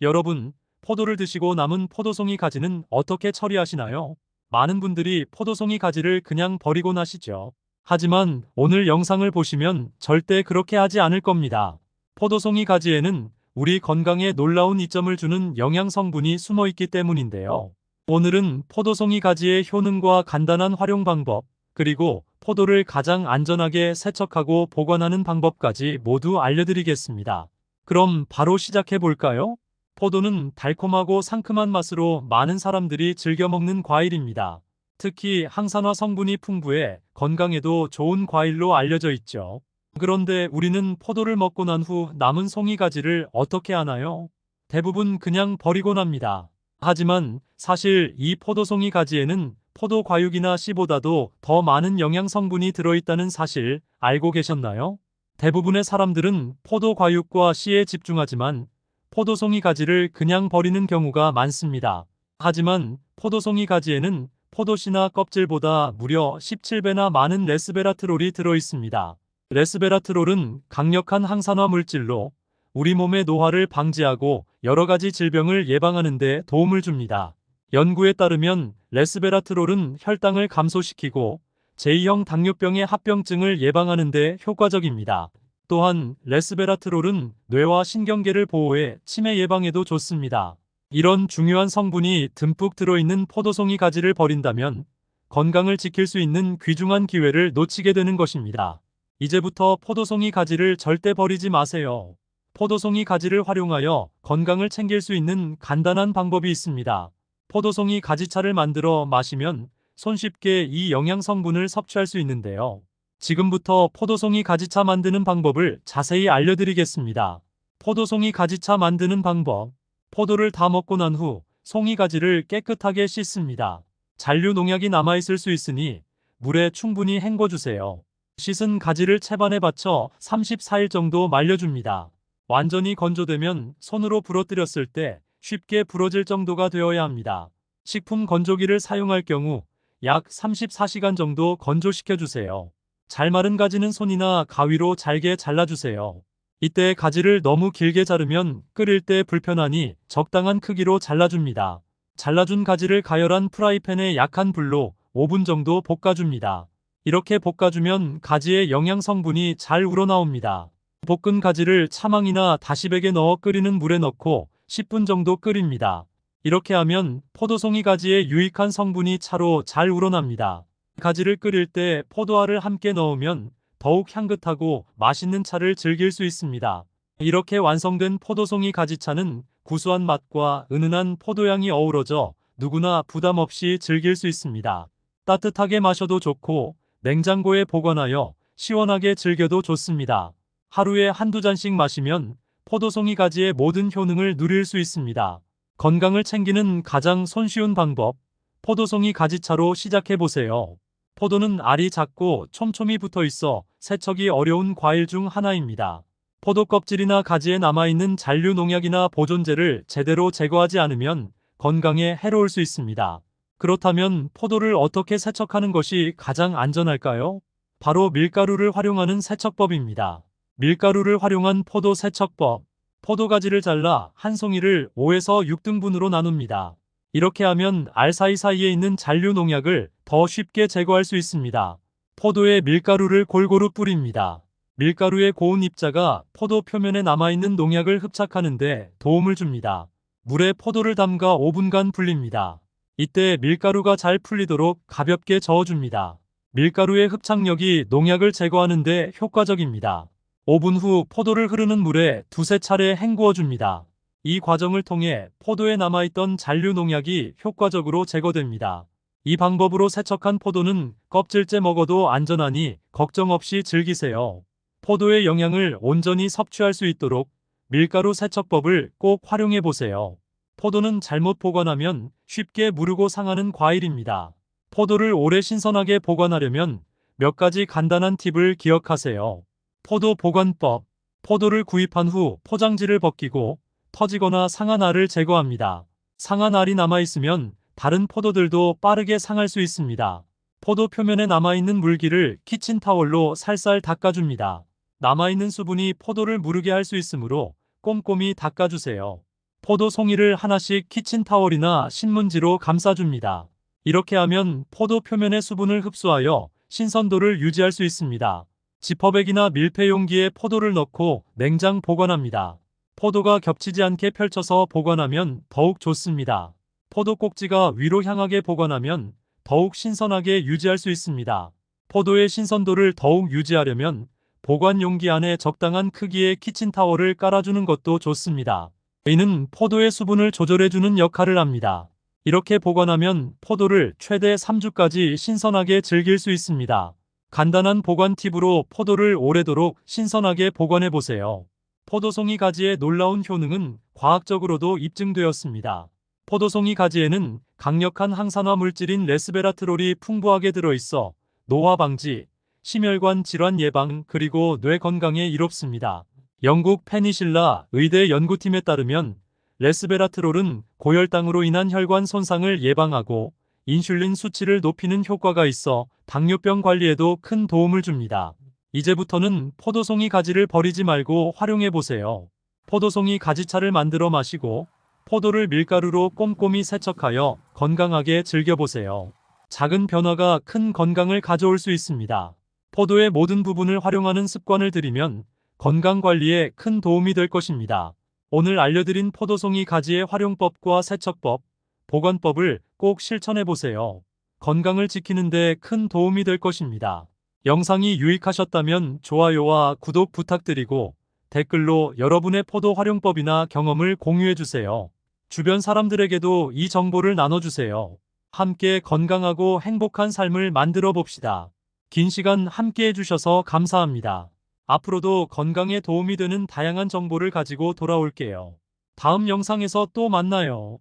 여러분, 포도를 드시고 남은 포도송이 가지는 어떻게 처리하시나요? 많은 분들이 포도송이 가지를 그냥 버리곤 하시죠. 하지만 오늘 영상을 보시면 절대 그렇게 하지 않을 겁니다. 포도송이 가지에는 우리 건강에 놀라운 이점을 주는 영양 성분이 숨어 있기 때문인데요. 오늘은 포도송이 가지의 효능과 간단한 활용 방법, 그리고 포도를 가장 안전하게 세척하고 보관하는 방법까지 모두 알려드리겠습니다. 그럼 바로 시작해 볼까요? 포도는 달콤하고 상큼한 맛으로 많은 사람들이 즐겨 먹는 과일입니다. 특히 항산화 성분이 풍부해 건강에도 좋은 과일로 알려져 있죠. 그런데 우리는 포도를 먹고 난 후 남은 송이 가지를 어떻게 하나요? 대부분 그냥 버리곤 합니다. 하지만 사실 이 포도송이 가지에는 포도 과육이나 씨보다도 더 많은 영양 성분이 들어있다는 사실 알고 계셨나요? 대부분의 사람들은 포도 과육과 씨에 집중하지만 포도송이 가지를 그냥 버리는 경우가 많습니다. 하지만 포도송이 가지에는 포도씨나 껍질보다 무려 17배나 많은 레스베라트롤이 들어있습니다. 레스베라트롤은 강력한 항산화 물질로 우리 몸의 노화를 방지하고 여러 가지 질병을 예방하는 데 도움을 줍니다. 연구에 따르면 레스베라트롤은 혈당을 감소시키고 제2형 당뇨병의 합병증을 예방하는 데 효과적입니다. 또한 레스베라트롤은 뇌와 신경계를 보호해 치매 예방에도 좋습니다. 이런 중요한 성분이 듬뿍 들어있는 포도송이 가지를 버린다면 건강을 지킬 수 있는 귀중한 기회를 놓치게 되는 것입니다. 이제부터 포도송이 가지를 절대 버리지 마세요. 포도송이 가지를 활용하여 건강을 챙길 수 있는 간단한 방법이 있습니다. 포도송이 가지차를 만들어 마시면 손쉽게 이 영양 성분을 섭취할 수 있는데요. 지금부터 포도송이 가지차 만드는 방법을 자세히 알려드리겠습니다. 포도송이 가지차 만드는 방법. 포도를 다 먹고 난 후 송이 가지를 깨끗하게 씻습니다. 잔류 농약이 남아있을 수 있으니 물에 충분히 헹궈주세요. 씻은 가지를 채반에 받쳐 34일 정도 말려줍니다. 완전히 건조되면 손으로 부러뜨렸을 때 쉽게 부러질 정도가 되어야 합니다. 식품 건조기를 사용할 경우 약 34시간 정도 건조시켜주세요. 잘 마른 가지는 손이나 가위로 잘게 잘라주세요. 이때 가지를 너무 길게 자르면 끓일 때 불편하니 적당한 크기로 잘라줍니다. 잘라준 가지를 가열한 프라이팬에 약한 불로 5분 정도 볶아줍니다. 이렇게 볶아주면 가지의 영양 성분이 잘 우러나옵니다. 볶은 가지를 차망이나 다시백에 넣어 끓이는 물에 넣고 10분 정도 끓입니다. 이렇게 하면 포도송이 가지의 유익한 성분이 차로 잘 우러납니다. 가지를 끓일 때 포도알을 함께 넣으면 더욱 향긋하고 맛있는 차를 즐길 수 있습니다. 이렇게 완성된 포도송이 가지차는 구수한 맛과 은은한 포도향이 어우러져 누구나 부담 없이 즐길 수 있습니다. 따뜻하게 마셔도 좋고 냉장고에 보관하여 시원하게 즐겨도 좋습니다. 하루에 한두 잔씩 마시면 포도송이 가지의 모든 효능을 누릴 수 있습니다. 건강을 챙기는 가장 손쉬운 방법, 포도송이 가지차로 시작해보세요. 포도는 알이 작고 촘촘히 붙어 있어 세척이 어려운 과일 중 하나입니다. 포도 껍질이나 가지에 남아있는 잔류 농약이나 보존제를 제대로 제거하지 않으면 건강에 해로울 수 있습니다. 그렇다면 포도를 어떻게 세척하는 것이 가장 안전할까요? 바로 밀가루를 활용하는 세척법입니다. 밀가루를 활용한 포도 세척법. 포도 가지를 잘라 한 송이를 5에서 6등분으로 나눕니다. 이렇게 하면 알 사이사이에 있는 잔류 농약을 더 쉽게 제거할 수 있습니다. 포도에 밀가루를 골고루 뿌립니다. 밀가루의 고운 입자가 포도 표면에 남아있는 농약을 흡착하는 데 도움을 줍니다. 물에 포도를 담가 5분간 불립니다. 이때 밀가루가 잘 풀리도록 가볍게 저어줍니다. 밀가루의 흡착력이 농약을 제거하는 데 효과적입니다. 5분 후 포도를 흐르는 물에 두세 차례 헹구어 줍니다. 이 과정을 통해 포도에 남아있던 잔류 농약이 효과적으로 제거됩니다. 이 방법으로 세척한 포도는 껍질째 먹어도 안전하니 걱정 없이 즐기세요. 포도의 영양을 온전히 섭취할 수 있도록 밀가루 세척법을 꼭 활용해 보세요. 포도는 잘못 보관하면 쉽게 무르고 상하는 과일입니다. 포도를 오래 신선하게 보관하려면 몇 가지 간단한 팁을 기억하세요. 포도 보관법. 포도를 구입한 후 포장지를 벗기고 터지거나 상한 알을 제거합니다. 상한 알이 남아있으면 다른 포도들도 빠르게 상할 수 있습니다. 포도 표면에 남아있는 물기를 키친타월로 살살 닦아줍니다. 남아있는 수분이 포도를 무르게 할 수 있으므로 꼼꼼히 닦아주세요. 포도 송이를 하나씩 키친타월이나 신문지로 감싸줍니다. 이렇게 하면 포도 표면의 수분을 흡수하여 신선도를 유지할 수 있습니다. 지퍼백이나 밀폐 용기에 포도를 넣고 냉장 보관합니다. 포도가 겹치지 않게 펼쳐서 보관하면 더욱 좋습니다. 포도 꼭지가 위로 향하게 보관하면 더욱 신선하게 유지할 수 있습니다. 포도의 신선도를 더욱 유지하려면 보관 용기 안에 적당한 크기의 키친타월을 깔아주는 것도 좋습니다. 이는 포도의 수분을 조절해주는 역할을 합니다. 이렇게 보관하면 포도를 최대 3주까지 신선하게 즐길 수 있습니다. 간단한 보관 팁으로 포도를 오래도록 신선하게 보관해 보세요. 포도송이 가지의 놀라운 효능은 과학적으로도 입증되었습니다. 포도송이 가지에는 강력한 항산화 물질인 레스베라트롤이 풍부하게 들어있어 노화 방지, 심혈관 질환 예방 그리고 뇌 건강에 이롭습니다. 영국 페니실라 의대 연구팀에 따르면 레스베라트롤은 고혈당으로 인한 혈관 손상을 예방하고 인슐린 수치를 높이는 효과가 있어 당뇨병 관리에도 큰 도움을 줍니다. 이제부터는 포도송이 가지를 버리지 말고 활용해 보세요. 포도송이 가지차를 만들어 마시고 포도를 밀가루로 꼼꼼히 세척하여 건강하게 즐겨보세요. 작은 변화가 큰 건강을 가져올 수 있습니다. 포도의 모든 부분을 활용하는 습관을 들이면 건강 관리에 큰 도움이 될 것입니다. 오늘 알려드린 포도송이 가지의 활용법과 세척법, 보관법을 꼭 실천해 보세요. 건강을 지키는 데 큰 도움이 될 것입니다. 영상이 유익하셨다면 좋아요와 구독 부탁드리고 댓글로 여러분의 포도 활용법이나 경험을 공유해 주세요. 주변 사람들에게도 이 정보를 나눠주세요. 함께 건강하고 행복한 삶을 만들어 봅시다. 긴 시간 함께 해주셔서 감사합니다. 앞으로도 건강에 도움이 되는 다양한 정보를 가지고 돌아올게요. 다음 영상에서 또 만나요.